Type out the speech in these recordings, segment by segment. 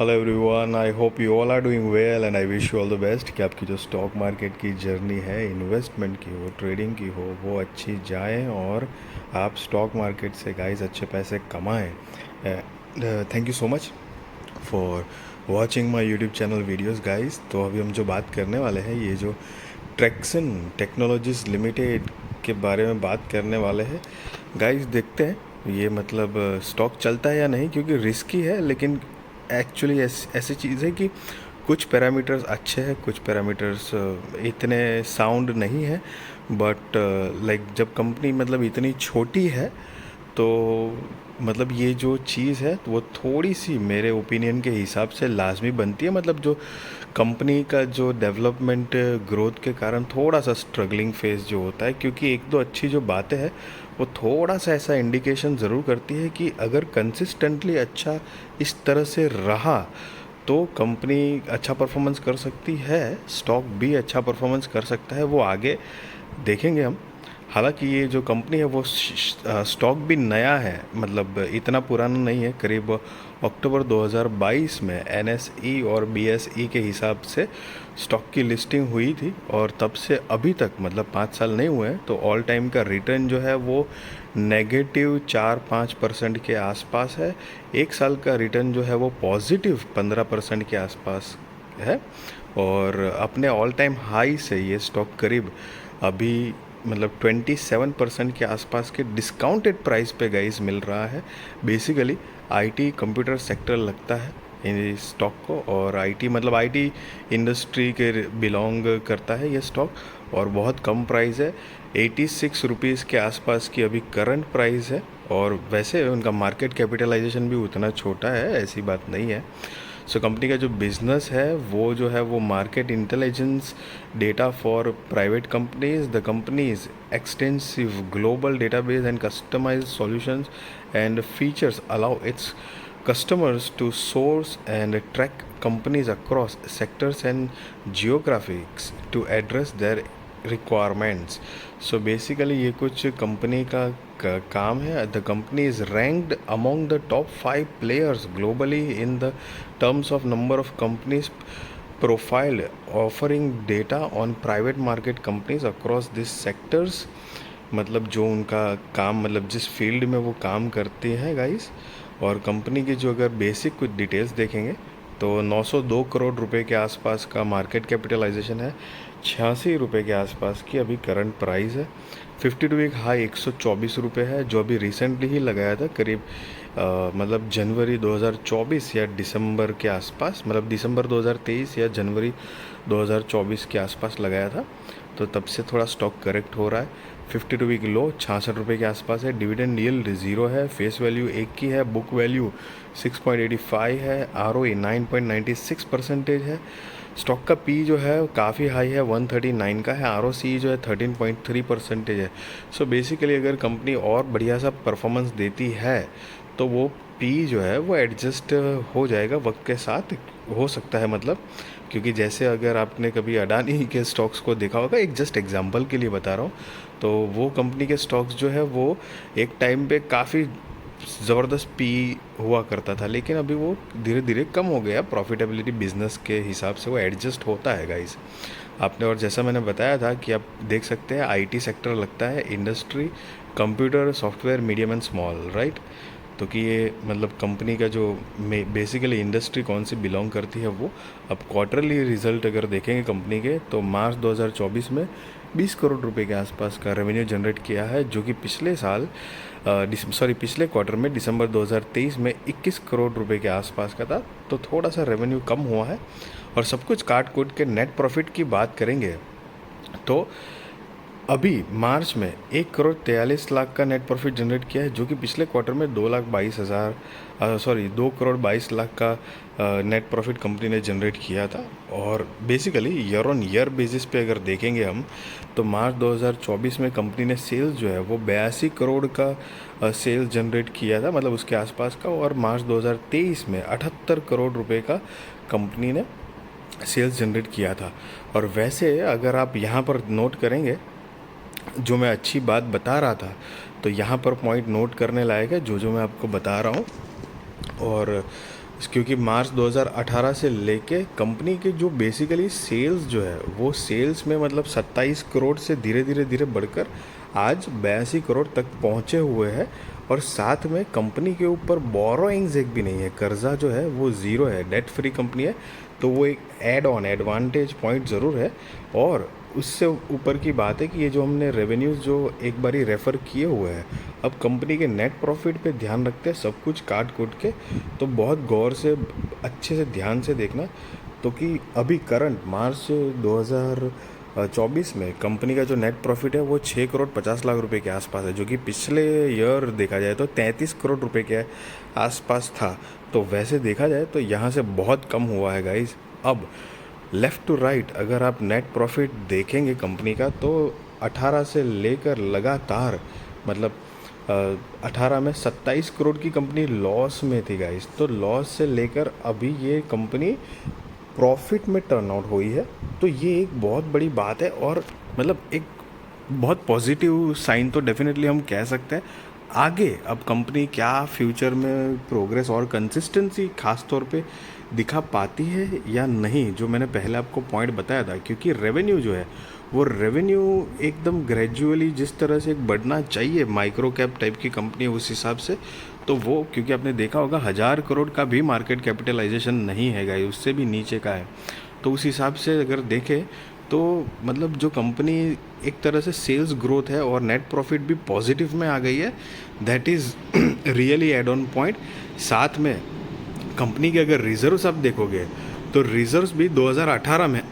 Hello everyone, I hope you all are doing well and I wish you all the best कि आपकी जो stock market की journey है, investment की हो, ट्रेडिंग की हो, वो अच्छी जाए और आप स्टॉक मार्केट से गाइस अच्छे पैसे कमाएं। Thank you so much for watching my YouTube channel videos guys. तो अभी हम जो बात करने वाले हैं, ये जो ट्रैक्सन टेक्नोलॉजीज लिमिटेड के बारे में बात करने वाले हैं गाइस। देखते हैं ये मतलब स्टॉक चलता है या नहीं, क्योंकि रिस्की है, लेकिन एक्चुअली ऐसी चीज़ है कि कुछ पैरामीटर्स अच्छे हैं, कुछ पैरामीटर्स इतने साउंड नहीं है। बट लाइक जब कंपनी मतलब इतनी छोटी है, तो मतलब ये जो चीज़ है वो थोड़ी सी मेरे ओपिनियन के हिसाब से लाजमी बनती है। मतलब जो कंपनी का जो डेवलपमेंट ग्रोथ के कारण थोड़ा सा स्ट्रगलिंग फेज जो होता है, क्योंकि एक दो अच्छी जो बातें हैं वो थोड़ा सा ऐसा इंडिकेशन ज़रूर करती है कि अगर कंसिस्टेंटली अच्छा इस तरह से रहा तो कंपनी अच्छा परफॉर्मेंस कर सकती है, स्टॉक भी अच्छा परफॉर्मेंस कर सकता है। वो आगे देखेंगे हम। हालांकि ये जो कंपनी है वो स्टॉक भी नया है, मतलब इतना पुराना नहीं है। करीब अक्टूबर 2022 में एनएसई और बीएसई के हिसाब से स्टॉक की लिस्टिंग हुई थी, और तब से अभी तक मतलब 5 साल नहीं हुए हैं, तो ऑल टाइम का रिटर्न जो है वो -4-5% के आसपास है। एक साल का रिटर्न जो है वो +15% के आसपास है। और अपने ऑल टाइम हाई से ये स्टॉक करीब अभी मतलब 27% के आसपास के डिस्काउंटेड प्राइस पे गाइस मिल रहा है। बेसिकली आईटी कंप्यूटर सेक्टर लगता है इस स्टॉक को, और आईटी मतलब आईटी इंडस्ट्री के बिलोंग करता है ये स्टॉक। और बहुत कम प्राइस है, 86 रुपीज़ के आसपास की अभी करंट प्राइस है। और वैसे उनका मार्केट कैपिटलाइजेशन भी उतना छोटा है, ऐसी बात नहीं है। सो कंपनी का जो बिजनेस है वो जो है वो market intelligence data for private companies, the companies extensive global database and customized solutions and features allow its customers to source and track companies across sectors and geographies to address their requirements. So basically ये कुछ company का काम है। The company is ranked अमong the top 5 players globally in the terms of number of companies profiled offering data on private market companies across these sectors। मतलब जो उनका काम मतलब जिस फील्ड में वो काम करते हैं गाइस। और कंपनी की जो अगर बेसिक कुछ डिटेल्स देखेंगे तो 902 करोड़ रुपए के आसपास का मार्केट कैपिटलाइजेशन है, 86 रुपये के आसपास की अभी करंट प्राइस है। 52 वीक हाई 124 रुपये है, जो अभी रिसेंटली ही लगाया था, करीब मतलब जनवरी 2024 या दिसंबर के आसपास, मतलब दिसंबर 2023 या जनवरी 2024 के आसपास लगाया था। तो तब से थोड़ा स्टॉक करेक्ट हो रहा है। 52 वीक लो 66 रुपये के आसपास है। डिविडेंड यील्ड 0 है, फेस वैल्यू 1 की है, बुक वैल्यू 6.85 है, आरओई 9.96% है। स्टॉक का पी जो है काफ़ी हाई है, 139 का है। आरओसी जो है 13.3% है। सो बेसिकली अगर कंपनी और बढ़िया सा परफॉर्मेंस देती है तो वो पी जो है वो एडजस्ट हो जाएगा वक्त के साथ, हो सकता है मतलब। क्योंकि जैसे अगर आपने कभी अडानी के स्टॉक्स को देखा होगा, एक जस्ट एग्जांपल के लिए बता रहा हूँ, तो वो कंपनी के स्टॉक्स जो है वो एक टाइम पे काफ़ी ज़बरदस्त पी हुआ करता था, लेकिन अभी वो धीरे धीरे कम हो गया। प्रॉफिटेबिलिटी बिजनेस के हिसाब से वो एडजस्ट होता है गाइस। आपने और जैसा मैंने बताया था कि आप देख सकते हैं आईटी सेक्टर लगता है, industry computer software medium and small, right. तो कि ये मतलब कंपनी का जो बेसिकली इंडस्ट्री कौन सी बिलोंग करती है वो। अब क्वार्टरली रिजल्ट अगर देखेंगे कंपनी के, तो मार्च 2024 में 20 करोड़ रुपए के आसपास का रेवेन्यू जनरेट किया है, जो कि पिछले क्वार्टर में दिसंबर 2023 में 21 करोड़ रुपए के आसपास का था। तो थोड़ा सा रेवेन्यू कम हुआ है। और सब कुछ काट कूट के नेट प्रॉफिट की बात करेंगे तो अभी मार्च में 1 करोड़ 43 लाख का नेट प्रॉफिट जनरेट किया है, जो कि पिछले क्वार्टर में 2 करोड़ 22 लाख का नेट प्रॉफिट कंपनी ने जनरेट किया था। और basically year on year basis पे अगर देखेंगे हम, तो मार्च 2024 में कंपनी ने सेल्स जो है वो 82 करोड़ का सेल्स जनरेट किया था, मतलब उसके आसपास का। और मार्च 2023 में 78 करोड़ रुपए का कंपनी ने सेल्स जनरेट किया था। और वैसे अगर आप यहाँ पर नोट करेंगे, जो मैं अच्छी बात बता रहा था, तो यहाँ पर पॉइंट नोट करने लायक है जो जो मैं आपको बता रहा हूँ। और क्योंकि मार्च 2018 से लेके कंपनी के जो बेसिकली सेल्स जो है वो सेल्स में मतलब 27 करोड़ से धीरे धीरे धीरे बढ़कर आज 82 करोड़ तक पहुंचे हुए हैं। और साथ में कंपनी के ऊपर बोरोइंग्स एक भी नहीं है, कर्जा जो है वो ज़ीरो है, डेट फ्री कंपनी है। तो वो एक एड ऑन एडवांटेज पॉइंट ज़रूर है। और उससे ऊपर की बात है कि ये जो हमने रेवेन्यूज़ जो एक बारी रेफ़र किए हुए हैं, अब कंपनी के नेट प्रॉफिट पे ध्यान रखते हैं सब कुछ काट कूट के। तो बहुत गौर से अच्छे से ध्यान से देखना। तो कि अभी करंट मार्च 2024 में कंपनी का जो नेट प्रॉफिट है वो 6 करोड़ 50 लाख रुपए के आसपास है, जो कि पिछले ईयर देखा जाए तो 33 करोड़ रुपए के आसपास था। तो वैसे देखा जाए तो यहाँ से बहुत कम हुआ है गाइस। अब लेफ़्ट टू राइट अगर आप नेट प्रॉफिट देखेंगे कंपनी का, तो 18 से लेकर लगातार मतलब 18 में 27 करोड़ की कंपनी लॉस में थी गाइस। तो लॉस से लेकर अभी ये कंपनी प्रॉफिट में टर्न आउट हुई है। तो ये एक बहुत बड़ी बात है और मतलब एक बहुत पॉजिटिव साइन तो डेफिनेटली हम कह सकते हैं। आगे अब कंपनी क्या फ्यूचर में प्रोग्रेस और कंसिस्टेंसी खास तौर पे दिखा पाती है या नहीं, जो मैंने पहले आपको पॉइंट बताया था। क्योंकि रेवेन्यू जो है वो रेवेन्यू एकदम ग्रेजुअली जिस तरह से एक बढ़ना चाहिए माइक्रो कैप टाइप की कंपनी उस हिसाब से, तो वो क्योंकि आपने देखा होगा 1000 करोड़ का भी मार्केट कैपिटलाइजेशन नहीं है गाइस, उससे भी नीचे का है। तो उस हिसाब से अगर देखें तो मतलब जो कंपनी एक तरह से सेल्स ग्रोथ है और नेट प्रॉफिट भी पॉजिटिव में आ गई है, that is really add on point. साथ में कंपनी के अगर रिजर्व्स आप देखोगे तो रिजर्व्स भी 2018 में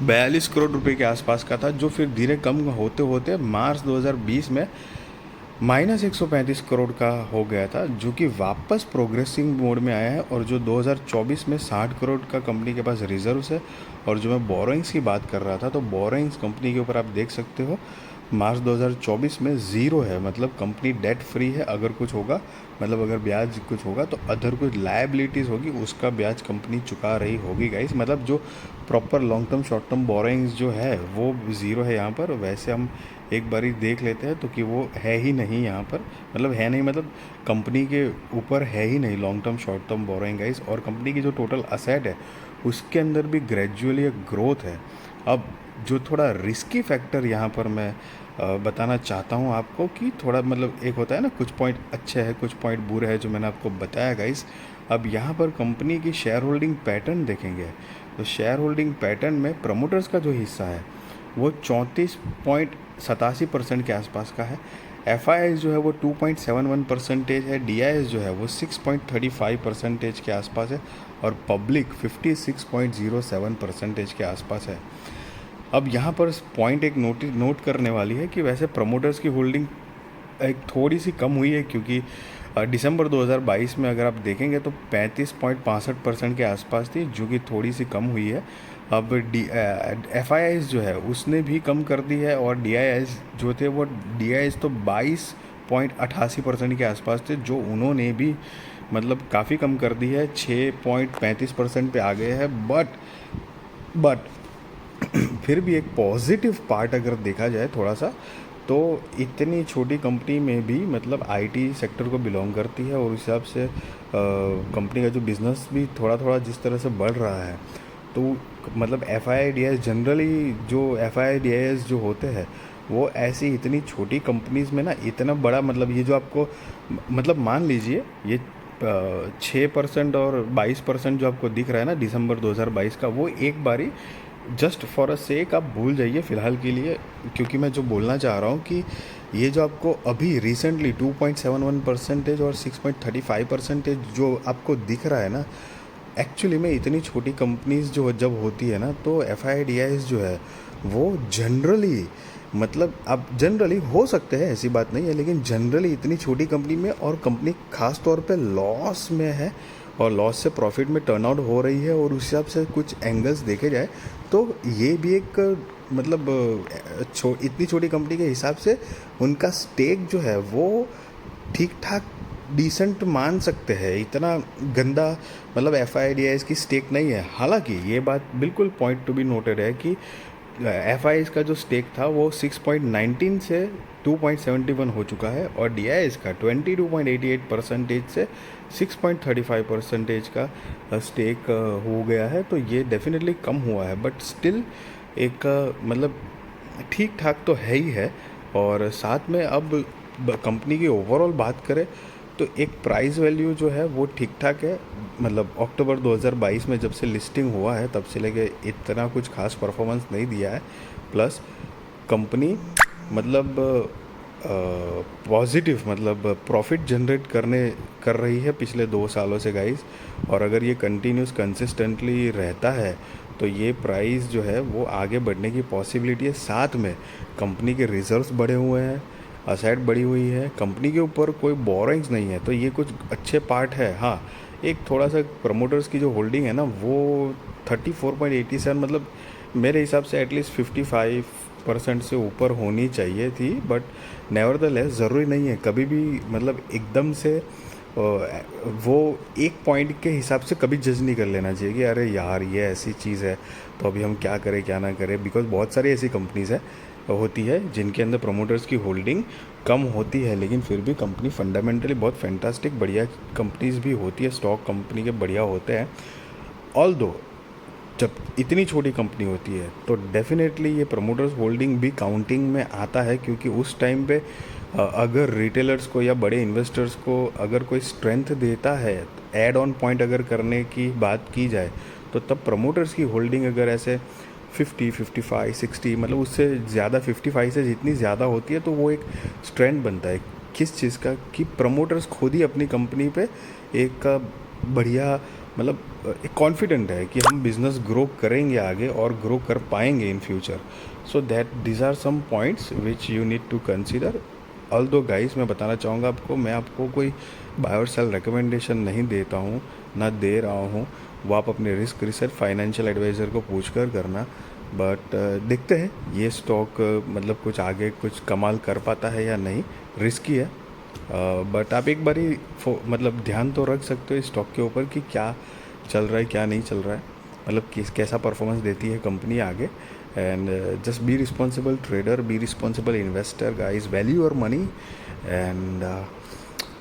42 करोड़ रुपए के आसपास का था, जो फिर धीरे कम होते होते मार्च 2020 में -135 करोड़ का हो गया था, जो कि वापस प्रोग्रेसिंग मोड में आया है। और जो 2024 में 60 करोड़ का कंपनी के पास रिजर्व्स है। और जो मैं बोरोइंग्स की बात कर रहा था, तो बोरोइंग्स कंपनी के ऊपर आप देख सकते हो मार्च 2024 में ज़ीरो है, मतलब कंपनी डेट फ्री है। अगर कुछ होगा मतलब अगर ब्याज कुछ होगा तो अदर कुछ लायबिलिटीज़ होगी उसका ब्याज कंपनी चुका रही होगी गाइस। मतलब जो proper long term short term borrowings जो है वो ज़ीरो है यहाँ पर। वैसे हम एक बारी देख लेते हैं तो कि वो है ही नहीं यहाँ पर, मतलब है नहीं, मतलब कंपनी के ऊपर है ही नहीं long term short term borrowing guys. और कंपनी की जो टोटल असेट है उसके अंदर भी ग्रेजुअली एक ग्रोथ है। अब जो थोड़ा रिस्की फैक्टर यहाँ पर मैं बताना चाहता हूँ आपको कि थोड़ा मतलब एक होता है ना, कुछ पॉइंट अच्छे हैं कुछ पॉइंट बुरे हैं, जो मैंने आपको बताया गाइस। अब यहाँ पर कंपनी की शेयर होल्डिंग पैटर्न देखेंगे तो शेयर होल्डिंग पैटर्न में प्रमोटर्स का जो हिस्सा है वो 34.87% के आसपास का है। एफ जो है वो 2.71% है। डी जो है वो 6.35% के आसपास है। और पब्लिक 56.07% के आसपास है। अब यहाँ पर पॉइंट एक नोट करने वाली है कि वैसे प्रमोटर्स की होल्डिंग एक थोड़ी सी कम हुई है, क्योंकि दिसंबर 2022 में अगर आप देखेंगे तो 35.65% के आसपास थी, जो कि थोड़ी सी कम हुई है। अब एफ जो है उसने भी कम कर दी है। और डी जो थे वो डी तो 22.88% के आसपास थे, जो उन्होंने भी मतलब काफ़ी कम कर दी है, 6.35% पे आ गए हैं। बट फिर भी एक पॉजिटिव पार्ट अगर देखा जाए थोड़ा सा, तो इतनी छोटी कंपनी में भी मतलब आईटी सेक्टर को बिलोंग करती है और उस हिसाब से कंपनी का जो बिज़नेस भी थोड़ा थोड़ा जिस तरह से बढ़ रहा है, तो मतलब FIDS जनरली जो FIDS जो होते हैं वो ऐसी इतनी छोटी कंपनीज़ में ना इतना बड़ा मतलब ये जो आपको मतलब मान लीजिए ये 6% और 22% जो आपको दिख रहा है ना दिसंबर 2022 का, वो एक बारी जस्ट फॉर अ सेक आप भूल जाइए फ़िलहाल के लिए। क्योंकि मैं जो बोलना चाह रहा हूँ कि ये जो आपको अभी रिसेंटली 2.71% और 6.35% जो आपको दिख रहा है ना, एक्चुअली में इतनी छोटी कंपनीज जो जब होती है ना, तो FIDS जो है वो जनरली मतलब अब जनरली हो सकते हैं ऐसी बात नहीं है, लेकिन जनरली इतनी छोटी कंपनी में और कंपनी खास तौर पे लॉस में है और लॉस से प्रॉफिट में टर्न आउट हो रही है, और उस हिसाब से कुछ एंगल्स देखे जाए तो ये भी एक मतलब इतनी छोटी कंपनी के हिसाब से उनका स्टेक जो है वो ठीक ठाक डिसेंट मान सकते हैं। इतना गंदा मतलब FIDS की स्टेक नहीं है। हालांकि ये बात बिल्कुल पॉइंट टू बी नोटेड है कि एफ का जो स्टेक था वो 6.19 से 2.71 हो चुका है, और डी का 22.88% से 6.35% का स्टेक हो गया है। तो ये डेफिनेटली कम हुआ है, बट स्टिल एक मतलब ठीक ठाक तो है ही है। और साथ में अब कंपनी की ओवरऑल बात करें तो एक प्राइस वैल्यू जो है वो ठीक ठाक है। मतलब अक्टूबर 2022 में जब से लिस्टिंग हुआ है तब से लेके इतना कुछ खास परफॉर्मेंस नहीं दिया है। प्लस कंपनी मतलब पॉजिटिव मतलब प्रॉफिट जनरेट कर रही है पिछले 2 सालों से गाइस। और अगर ये कंटिन्यूस कंसिस्टेंटली रहता है तो ये प्राइस जो है वो आगे बढ़ने की पॉसिबिलिटी है। साथ में कंपनी के रिजर्व्स बढ़े हुए हैं, असेट बढ़ी हुई है, कंपनी के ऊपर कोई बोरिंग्स नहीं है, तो ये कुछ अच्छे पार्ट है। हाँ, एक थोड़ा सा प्रमोटर्स की जो होल्डिंग है ना वो 34.87 मतलब मेरे हिसाब से एटलीस्ट 55% से ऊपर होनी चाहिए थी। बट नेवरदलेस ज़रूरी नहीं है कभी भी मतलब एकदम से वो एक पॉइंट के हिसाब से कभी जज नहीं कर लेना चाहिए कि अरे यार ये ऐसी चीज़ है तो अभी हम क्या करें क्या ना करें। बिकॉज बहुत सारी ऐसी कंपनीज़ है होती है जिनके अंदर प्रमोटर्स की होल्डिंग कम होती है, लेकिन फिर भी कंपनी फंडामेंटली बहुत फैंटास्टिक बढ़िया कंपनीज भी होती है, स्टॉक कंपनी के बढ़िया होते हैं। ऑल दो जब इतनी छोटी कंपनी होती है तो डेफिनेटली ये प्रमोटर्स होल्डिंग भी काउंटिंग में आता है, क्योंकि उस टाइम पे अगर रिटेलर्स को या बड़े इन्वेस्टर्स को अगर कोई स्ट्रेंथ देता है, ऐड ऑन पॉइंट अगर करने की बात की जाए तो तब प्रमोटर्स की होल्डिंग अगर ऐसे 50, 55, 60 मतलब उससे ज़्यादा 55 से जितनी ज़्यादा होती है तो वो एक स्ट्रेंथ बनता है किस चीज़ का कि प्रमोटर्स खुद ही अपनी कंपनी पे एक बढ़िया मतलब एक कॉन्फिडेंट है कि हम बिज़नेस ग्रो करेंगे आगे और ग्रो कर पाएंगे in future. So that these are some points which you need to consider. Although guys मैं बताना चाहूँगा आपको, मैं आपको कोई बाय और सेल रिकमेंडेशन नहीं देता हूँ, ना दे रहा हूँ। वो आप अपने रिस्क रिसर्च फाइनेंशियल एडवाइज़र को पूछ कर करना। बट देखते हैं ये स्टॉक मतलब कुछ आगे कुछ कमाल कर पाता है या नहीं, रिस्की है। बट आप एक बारी मतलब ध्यान तो रख सकते हो इस स्टॉक के ऊपर कि क्या चल रहा है क्या नहीं चल रहा है, मतलब कैसा परफॉर्मेंस देती है कंपनी आगे। And just be responsible trader, be responsible investor guys, value your money. And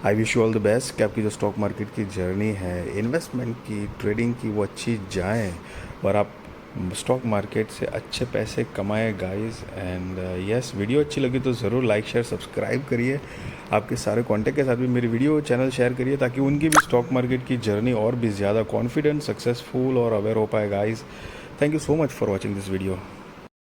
I wish you all the best कि आपकी जो स्टॉक मार्केट की जर्नी है इन्वेस्टमेंट की, ट्रेडिंग की, वो अच्छी जाए और आप स्टॉक मार्केट से अच्छे पैसे कमाए गाइस। एंड यस, वीडियो अच्छी लगी तो ज़रूर लाइक शेयर सब्सक्राइब करिए। आपके सारे कॉन्टैक्ट के साथ भी मेरी वीडियो चैनल शेयर करिए ताकि उनकी भी स्टॉक मार्केट की जर्नी और भी ज़्यादा कॉन्फिडेंट, सक्सेसफुल और अवेयर हो पाए guys. Thank you so much for watching this video.